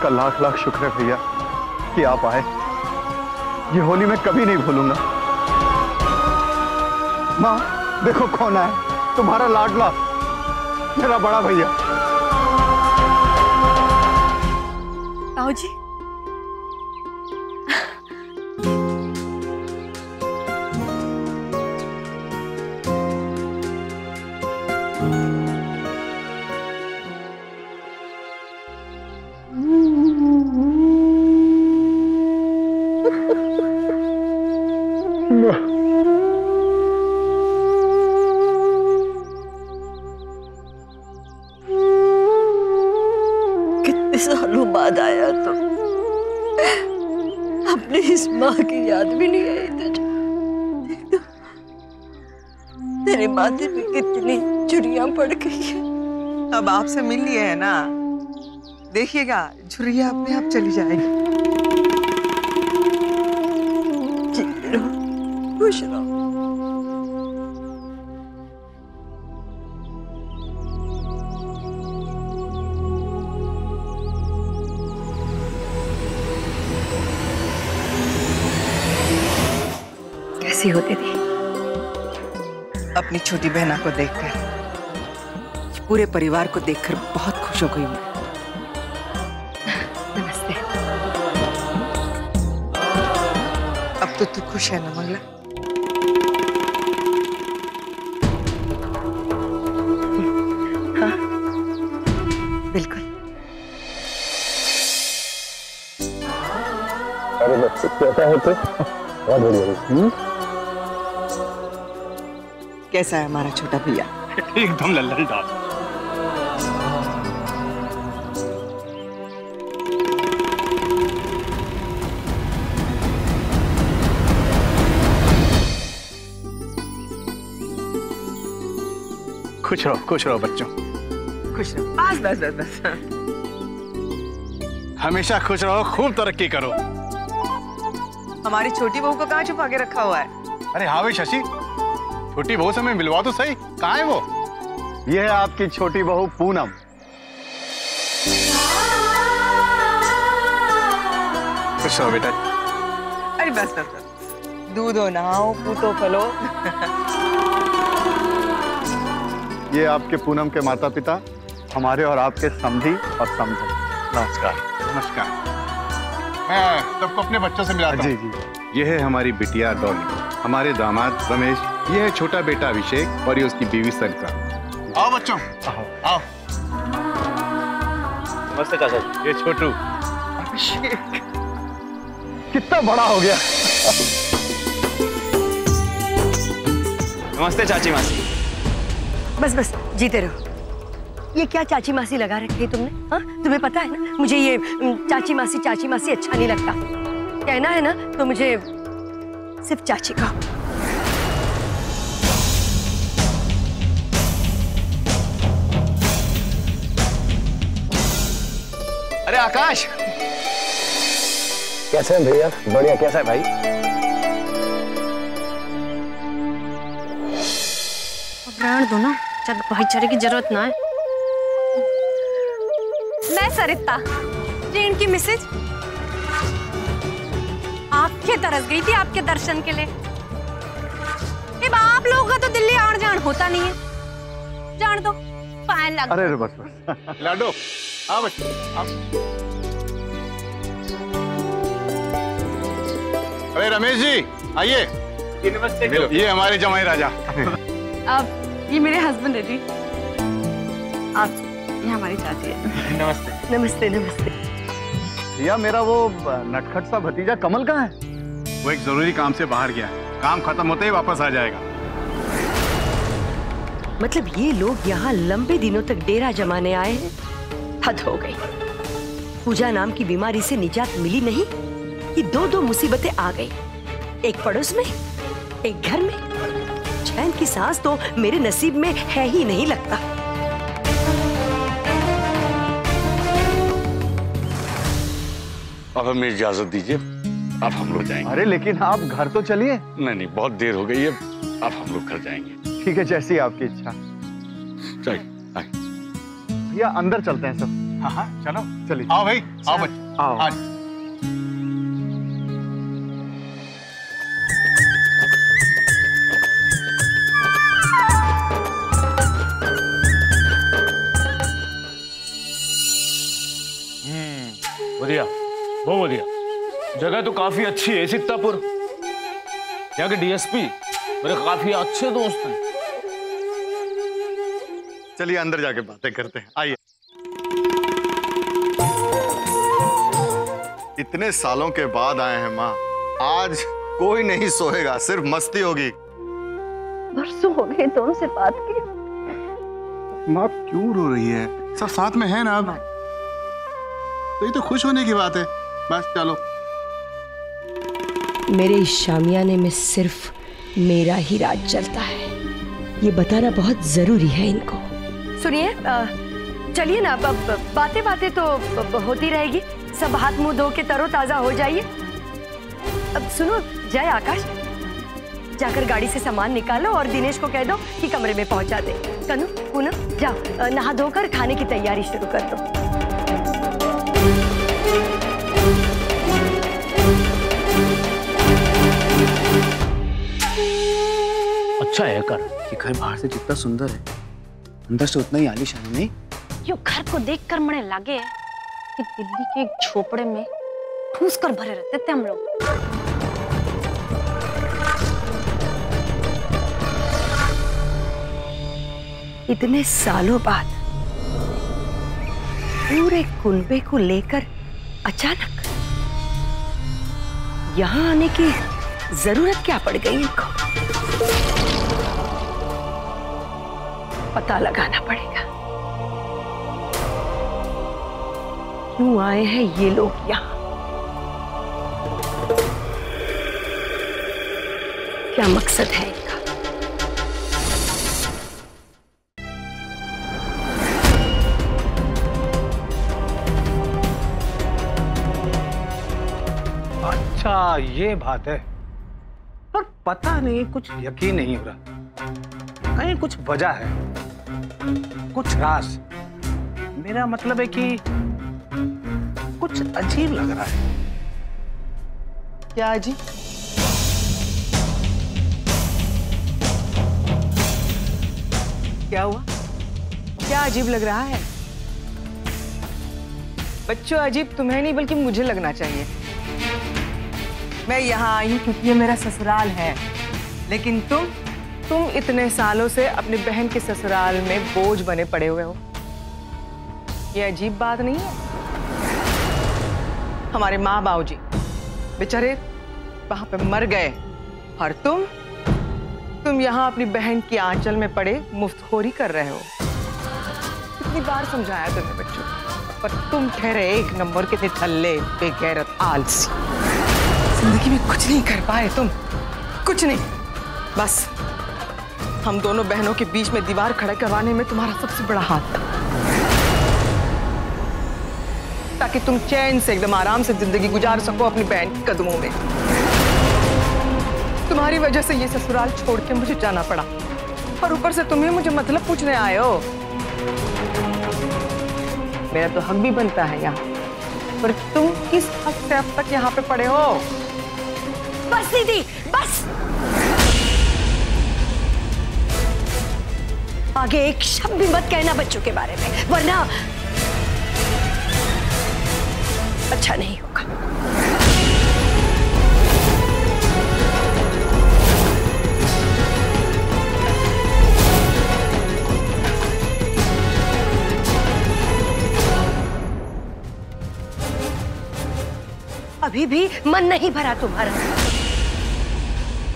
आपका लाख लाख शुक्र है भैया कि आप आए। ये होली मैं कभी नहीं भूलूंगा। माँ देखो कौन है, तुम्हारा लाडला मेरा बड़ा भैया। आओ जी। कितने सालों बाद आया तो अपनी इस माँ की याद भी नहीं आई तुझे। तेरे माथे पे कितनी झुर्रियां पड़ गई है। अब आपसे मिल लिए है ना, देखिएगा झुर्रियां अपने आप चली जाएगी। जीते रहो, खुश रहो। कैसी हो दीदी? अपनी छोटी बहना को देखकर, पूरे परिवार को देखकर बहुत खुश हो गई मैं। नमस्ते। अब तो तू खुश है ना मंगला? हाँ बिल्कुल। अरे बच्चे कैसा है? बहुत बढ़िया। कैसा है हमारा छोटा भैया? एकदम लल्लन डाल। खुश रहो बच्चों। खुश रहो, बस बस बस बस। हमेशा खुश रहो, खूब तरक्की करो। हमारी छोटी बहू को कहाँ छुपा के रखा हुआ है? अरे हाँ भाई शशि, छोटी बहू से हमें मिलवा तो सही, कहाँ है वो? ये है आपकी छोटी बहू पूनम। खुश रहो बेटा। अरे बस बस बस, दूधो नहाओ, पूतो फलो। ये आपके पूनम के माता पिता, हमारे और आपके समधी और समझे। नमस्कार। नमस्कार। मैं सबको अपने बच्चों से मिलाता हूं। जी जी। ये है हमारी बिटिया डॉली, हमारे दामाद रमेश, ये है छोटा बेटा अभिषेक और ये उसकी बीवी सरिता। आओ बच्चों, आओ। नमस्ते चाचा जी। ये छोटू। अभिषेक कितना बड़ा हो गया। नमस्ते चाची मासी। बस बस जीते रहो। ये क्या चाची मासी लगा रखी है तुमने? हाँ तुम्हें पता है ना, मुझे ये चाची मासी अच्छा नहीं लगता। कहना है ना तो मुझे सिर्फ चाची का। अरे आकाश, कैसे हैं भैया? बढ़िया। कैसा है भाई? रहने दो ना, जब भाईचारे की जरूरत ना है। मैं सरिता, ट्रेन की मिसेज। आंखें तरस गई थी आपके दर्शन के लिए। अब आप लोगों का तो दिल्ली आन जान होता नहीं है, जान दो। पाए लग। अरे बस बस लाडो, आओ बच्चे, आओ। अरे रमेश जी आइए। नमस्ते। ये हमारे जमाई राजा। अब ये मेरे हस्बैंड है जी। आप ये हमारी चाची है। नमस्ते। नमस्ते नमस्ते। भैया मेरा वो नटखट सा भतीजा कमल कहाँ है? वो एक जरूरी काम से बाहर गया, काम खत्म होते ही वापस आ जाएगा। मतलब ये लोग यहाँ लंबे दिनों तक डेरा जमाने आए हैं? हद हो गई। पूजा नाम की बीमारी से निजात मिली नहीं कि दो मुसीबतें आ गई, एक पड़ोस में एक घर में। चैन की सांस तो मेरे नसीब में है ही नहीं लगता। अब हमें इजाजत दीजिए, अब हम लोग जाएंगे। अरे लेकिन आप घर तो चलिए। नहीं, बहुत देर हो गई है, अब हम लोग घर जाएंगे। ठीक है, जैसी आपकी इच्छा। चलिए भैया अंदर चलते हैं सब। हाँ हाँ चलो चलिए। आओ भाई, आओ बच्चे, आओ। आज बढ़िया, बहुत बढ़िया। जगह तो काफी अच्छी है सीतापुर। यहाँ के डीएसपी मेरे काफी अच्छे दोस्त हैं। चलिए अंदर जाके बातें करते हैं, आइए। इतने सालों के बाद आए हैं माँ, आज कोई नहीं सोएगा, सिर्फ मस्ती होगी। बरसों हो गए तुमसे बात की। माँ क्यों रो रही है? सब साथ में है ना अब, तो ये तो खुश होने की बात है। बस चलो। मेरे इस शामियाने में सिर्फ मेरा ही राज चलता है, ये बताना बहुत जरूरी है इनको। सुनिए, चलिए ना, अब बातें बातें तो होती रहेगी, सब हाथ मुंह धो के तरोताजा हो जाइए। अब सुनो, जय आकाश, जाकर गाड़ी से सामान निकालो और दिनेश को कह दो कि कमरे में पहुंचा दे। कनु, पूनम, जाओ नहा धोकर खाने की तैयारी शुरू कर दो। अच्छा है कर। ये घर बाहर से जितना सुंदर है, अंदर से उतना ही आलीशान है, नहीं? यो घर को देखकर मने लगे कि दिल्ली के एक झोपड़े में ठूस कर भरे रहते थे हम लोग। इतने सालों बाद पूरे कुनबे को लेकर अचानक यहाँ आने की जरूरत क्या पड़ गई इनको? पता लगाना पड़ेगा, क्यों आए हैं ये लोग यहाँ, क्या मकसद है इनका? अच्छा ये बात है, पर पता नहीं, कुछ यकीन नहीं हो रहा। कहीं कुछ वजह है, कुछ राज। मेरा मतलब है कि कुछ अजीब लग रहा है। क्या अजीब? क्या हुआ? क्या अजीब लग रहा है? बच्चों, अजीब तुम्हें नहीं बल्कि मुझे लगना चाहिए। मैं यहाँ आई हूँ क्योंकि ये मेरा ससुराल है, लेकिन तुम इतने सालों से अपनी बहन के ससुराल में बोझ बने पड़े हुए हो। ये अजीब बात नहीं है? हमारे माँ बाबूजी बेचारे वहां पे मर गए और तुम यहाँ अपनी बहन की आंचल में पड़े मुफ्तखोरी कर रहे हो। कितनी बार समझाया तुमने बच्चों, पर तुम ठहरे एक नंबर के ठल्ले, बेगैरत, आलसी। जिंदगी में कुछ नहीं कर पाए तुम, कुछ नहीं। बस हम दोनों बहनों के बीच में दीवार खड़ा करवाने में तुम्हारा सबसे बड़ा हाथ था, ताकि तुम चैन से एकदम आराम से जिंदगी गुजार सको अपनी बहन के कदमों में। तुम्हारी वजह से ये ससुराल छोड़ के मुझे जाना पड़ा, और ऊपर से तुम्हें मुझे मतलब पूछने आए हो। मेरा तो हक भी बनता है यहाँ, पर तुम किस हक से अब तक यहाँ पे पड़े हो? बस दीदी, बस। आगे एक शब्द भी मत कहना बच्चों के बारे में, वरना अच्छा नहीं होगा। अभी भी मन नहीं भरा तुम्हारा?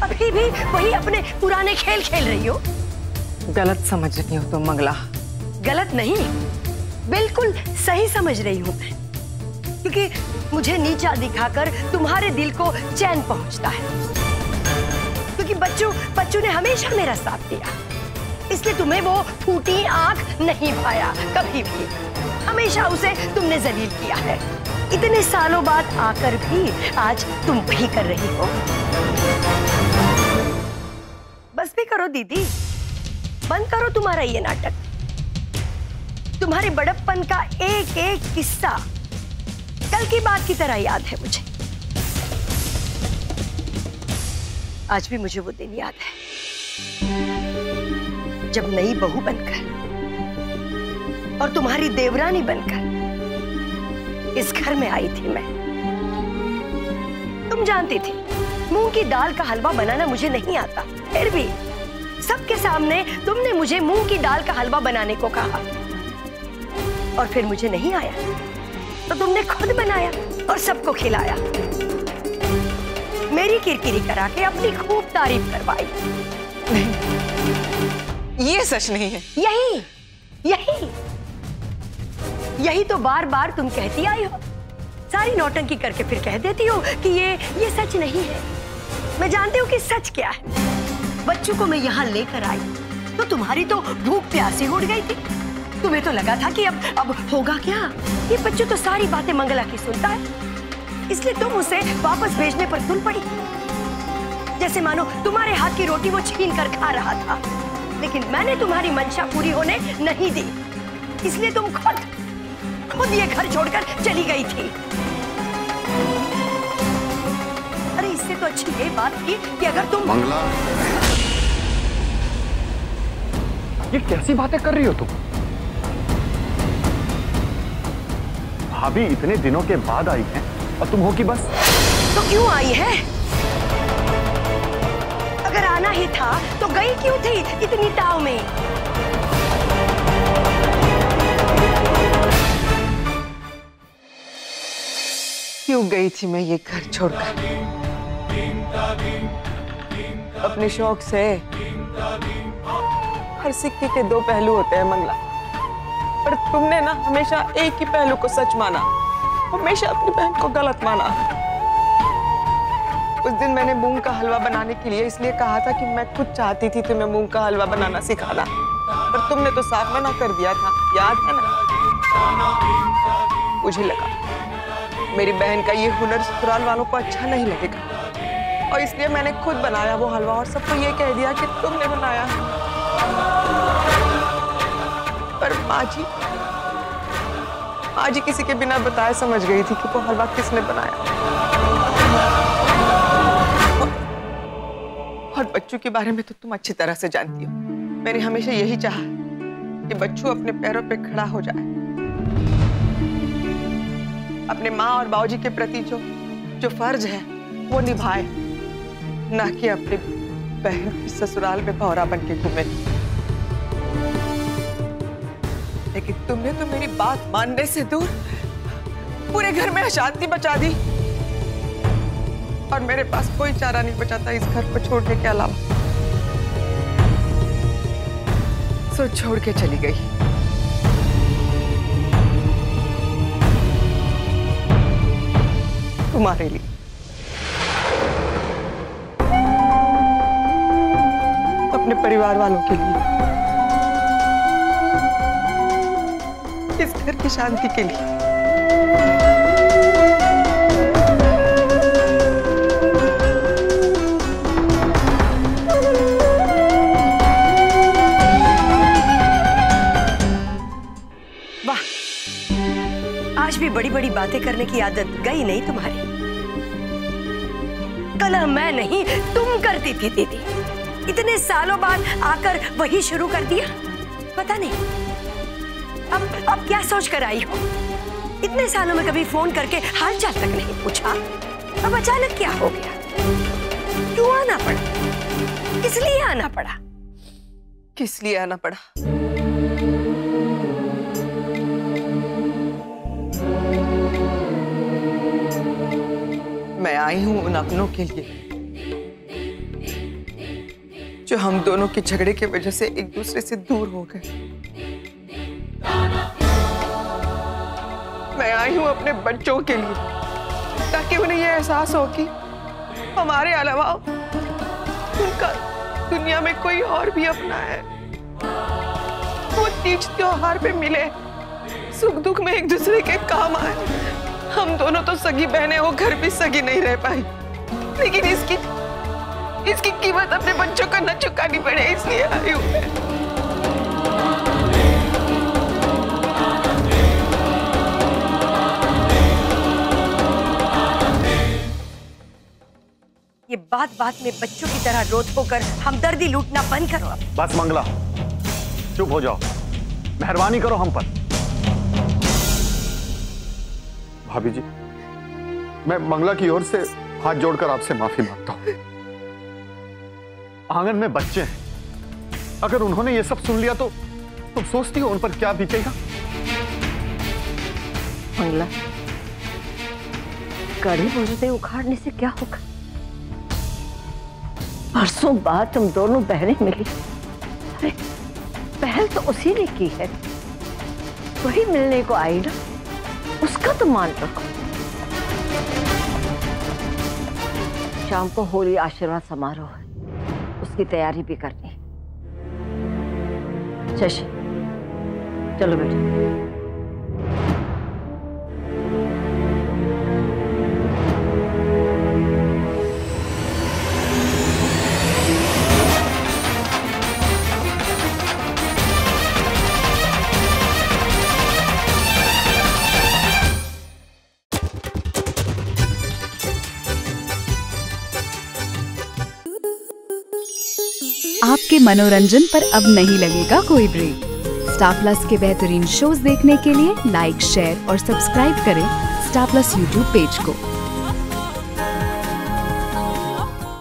अभी भी वही अपने पुराने खेल खेल रही हो? गलत समझ रही हो तुम मंगला। गलत नहीं, बिल्कुल सही समझ रही हूं मैं, क्योंकि मुझे नीचा दिखाकर तुम्हारे दिल को चैन पहुंचता है। क्योंकि बच्चू ने हमेशा मेरा साथ दिया, इसलिए तुम्हें वो फूटी आंख नहीं भाया कभी भी। हमेशा उसे तुमने जलील किया है। इतने सालों बाद आकर भी आज तुम वही कर रही हो। बस भी करो दीदी, बंद करो तुम्हारा ये नाटक। तुम्हारे बड़प्पन का एक एक किस्सा कल की बात की तरह याद है मुझे। आज भी मुझे वो दिन याद है जब नई बहू बनकर और तुम्हारी देवरानी बनकर इस घर में आई थी मैं। तुम जानती थी मूंग की दाल का हलवा बनाना मुझे नहीं आता, फिर भी सबके सामने तुमने मुझे मूंग की दाल का हलवा बनाने को कहा और फिर मुझे नहीं आया तो तुमने खुद बनाया और सबको खिलाया। मेरी किरकिरी करा के अपनी खूब तारीफ करवाई। नहीं, ये सच नहीं है। यही यही यही तो बार बार तुम कहती आई हो। सारी नौटंकी करके फिर कह देती हो कि ये सच नहीं है। मैं जानती हूँ कि सच क्या है। बच्चों को मैं यहाँ लेकर आई तो तुम्हारी तो भूख प्यासी उड़ गई थी। तुम्हें तो लगा था कि अब होगा क्या। ये बच्चों तो सारी बातें मंगला की सुनता है, इसलिए तुम उसे वापस भेजने पर तुल पड़ी, जैसे मानो तुम्हारे हाथ की रोटी वो छीन कर खा रहा था। लेकिन मैंने तुम्हारी मंशा पूरी होने नहीं दी, इसलिए तुम खुद ये घर छोड़कर चली गई थी। अरे इससे तो अच्छी ये बात थी कि अगर तुम मंगला, ये कैसी बातें कर रही हो तुम? भाभी इतने दिनों के बाद आई हैं और तुम हो कि बस। तो क्यों आई है? अगर आना ही था तो गई क्यों थी इतनी ताव में? क्यों गई थी मैं ये घर छोड़कर? अपने शौक से। हर सिक्के के दो पहलू होते हैं मंगला, पर तुमने ना हमेशा एक ही पहलू को सच माना, हमेशा अपनी बहन को गलत माना। उस दिन मैंने मूंग का हलवा बनाने के लिए इसलिए कहा था कि मैं खुद चाहती थी तुम्हें मूंग का हलवा बनाना सिखाना, पर तुमने तो साफ मना कर दिया था, याद है ना? मुझे लगा मेरी बहन का ये हुनर ससुराल वालों को अच्छा नहीं लगेगा, और इसलिए मैंने खुद बनाया वो हलवा और सबको ये कह दिया कि तुमने बनाया। पर माँ जी किसी के बिना बताए समझ गई थी कि वो हलवा किसने बनाया। और बच्चों के बारे में तो तुम अच्छी तरह से जानती हो। मैंने हमेशा यही चाहा कि बच्चू अपने पैरों पे खड़ा हो जाए, अपने माँ और बाबूजी के प्रति जो फर्ज है वो निभाए, ना कि अपनी बहन की ससुराल में भौरा बन के घूमे। लेकिन तुमने तो मेरी बात मानने से दूर पूरे घर में अशांति मचा दी, और मेरे पास कोई चारा नहीं बचा था इस घर को छोड़ने के अलावा। सो छोड़ के चली गई। तुम्हारे लिए। अपने परिवार वालों के लिए, इस घर की शांति के लिए। वाह, आज भी बड़ी बड़ी बातें करने की आदत गई नहीं तुम्हारी। कल मैं नहीं तुम करती थी दीदी, इतने सालों बाद आकर वही शुरू कर दिया। पता नहीं अब क्या सोच कर आई हो? इतने सालों में कभी फोन करके हाल चाल तक नहीं पूछा, अब अचानक क्या हो गया? क्यों आना पड़ा? किस लिए आना पड़ा? किस लिए आना पड़ा? मैं आई हूं उन अपनों के लिए जो हम दोनों के झगड़े की वजह से एक दूसरे से दूर हो गए। मैं आई हूं अपने बच्चों के लिए, ताकि उन्हें यह एहसास हो कि हमारे अलावा उनका दुनिया में कोई और भी अपना है। वो तीज त्योहार पे मिले, सुख दुख में एक दूसरे के काम आए। हम दोनों तो सगी बहनें हो, घर भी सगी नहीं रह पाई, लेकिन इसकी कीमत अपने बच्चों को न चुकानी पड़े, इसलिए आई हूं मैं। ये बात बात में बच्चों की तरह रोत होकर हमदर्दी लूटना बंद करो अब। बस मंगला, चुप हो जाओ, मेहरबानी करो हम पर। भाभी जी, मैं मंगला की ओर से हाथ जोड़कर आपसे माफी मांगता हूं। आंगन में बच्चे हैं, अगर उन्होंने ये सब सुन लिया तो तुम सोचती हो उन पर क्या बीतेगा? मंगला, कड़ी बुझते उखाड़ने से क्या होगा? परसों बाद तुम दोनों बहनें मिली। अरे पहल तो उसी ने की है, वही मिलने को आई ना, उसका तो मान रखो। शाम को होली आशीर्वाद समारोह है, उसकी तैयारी भी करनी। शशि, चलो बेटा। आपके मनोरंजन पर अब नहीं लगेगा कोई ब्रेक। स्टार प्लस के बेहतरीन शोज देखने के लिए लाइक, शेयर और सब्सक्राइब करें स्टार प्लस यूट्यूब पेज को।